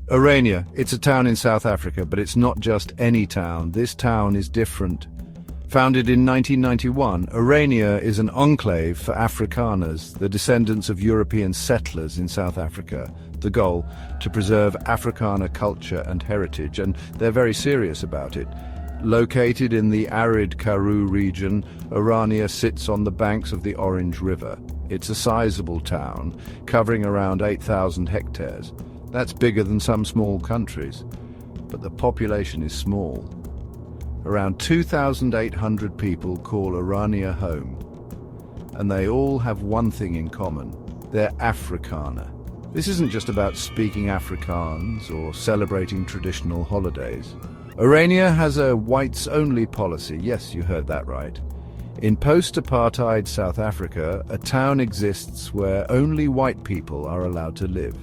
Orania, it's a town in South Africa, but it's not just any town. This town is different. Founded in 1991, Orania is an enclave for Afrikaners, the descendants of European settlers in South Africa. The goal, to preserve Afrikaner culture and heritage, and they're very serious about it. Located in the arid Karoo region, Orania sits on the banks of the Orange River. It's a sizable town, covering around 8,000 hectares. That's bigger than some small countries, but the population is small. Around 2,800 people call Orania home, and they all have one thing in common: they're Afrikaner. This isn't just about speaking Afrikaans or celebrating traditional holidays. Orania has a whites-only policy. Yes, you heard that right. In post-apartheid South Africa, a town exists where only white people are allowed to live.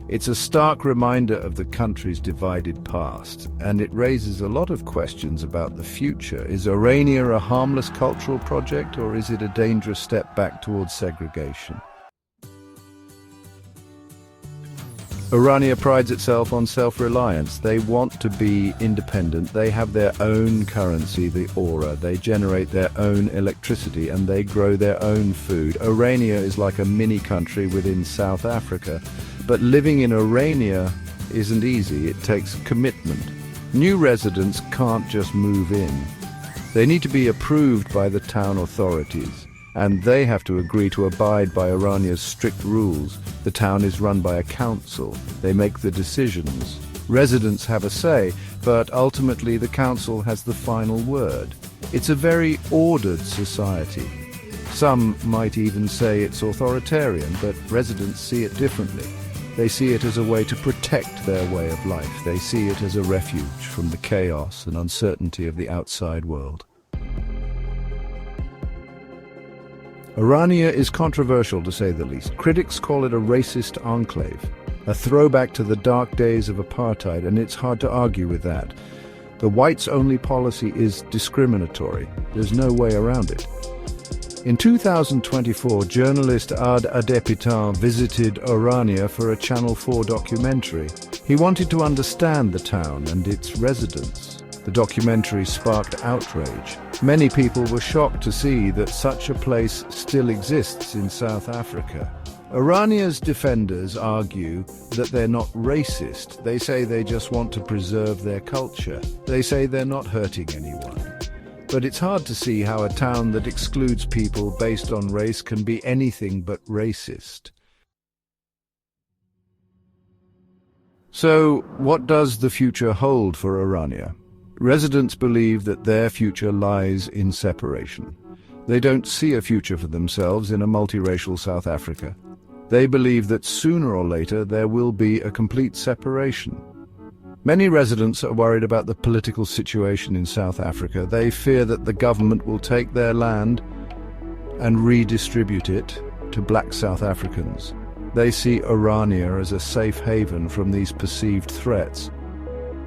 It's a stark reminder of the country's divided past, and it raises a lot of questions about the future. Is Orania a harmless cultural project, or is it a dangerous step back towards segregation? Orania prides itself on self-reliance. They want to be independent. They have their own currency, the ora. They generate their own electricity, and they grow their own food. Orania is like a mini-country within South Africa. But living in Orania isn't easy. It takes commitment. New residents can't just move in. They need to be approved by the town authorities, and they have to agree to abide by Orania's strict rules. The town is run by a council. They make the decisions. Residents have a say, but ultimately the council has the final word. It's a very ordered society. Some might even say it's authoritarian, but residents see it differently. They see it as a way to protect their way of life. They see it as a refuge from the chaos and uncertainty of the outside world. Orania is controversial, to say the least. Critics call it a racist enclave, a throwback to the dark days of apartheid, and it's hard to argue with that. The whites-only policy is discriminatory. There's no way around it. In 2024, journalist Ad Adepitan visited Orania for a Channel 4 documentary. He wanted to understand the town and its residents. The documentary sparked outrage. Many people were shocked to see that such a place still exists in South Africa. Orania's defenders argue that they're not racist. They say they just want to preserve their culture. They say they're not hurting anyone. But it's hard to see how a town that excludes people based on race can be anything but racist. So, what does the future hold for Orania? Residents believe that their future lies in separation. They don't see a future for themselves in a multiracial South Africa. They believe that sooner or later there will be a complete separation. Many residents are worried about the political situation in South Africa. They fear that the government will take their land and redistribute it to black South Africans. They see Orania as a safe haven from these perceived threats.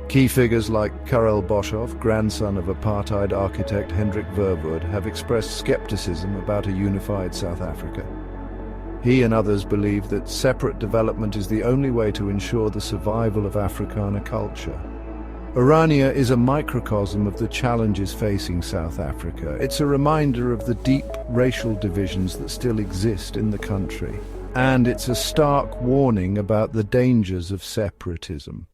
Key figures like Karel Boshoff, grandson of apartheid architect Hendrik Verwoerd, have expressed skepticism about a unified South Africa. He and others believe that separate development is the only way to ensure the survival of Afrikaner culture. Orania is a microcosm of the challenges facing South Africa. It's a reminder of the deep racial divisions that still exist in the country. And it's a stark warning about the dangers of separatism.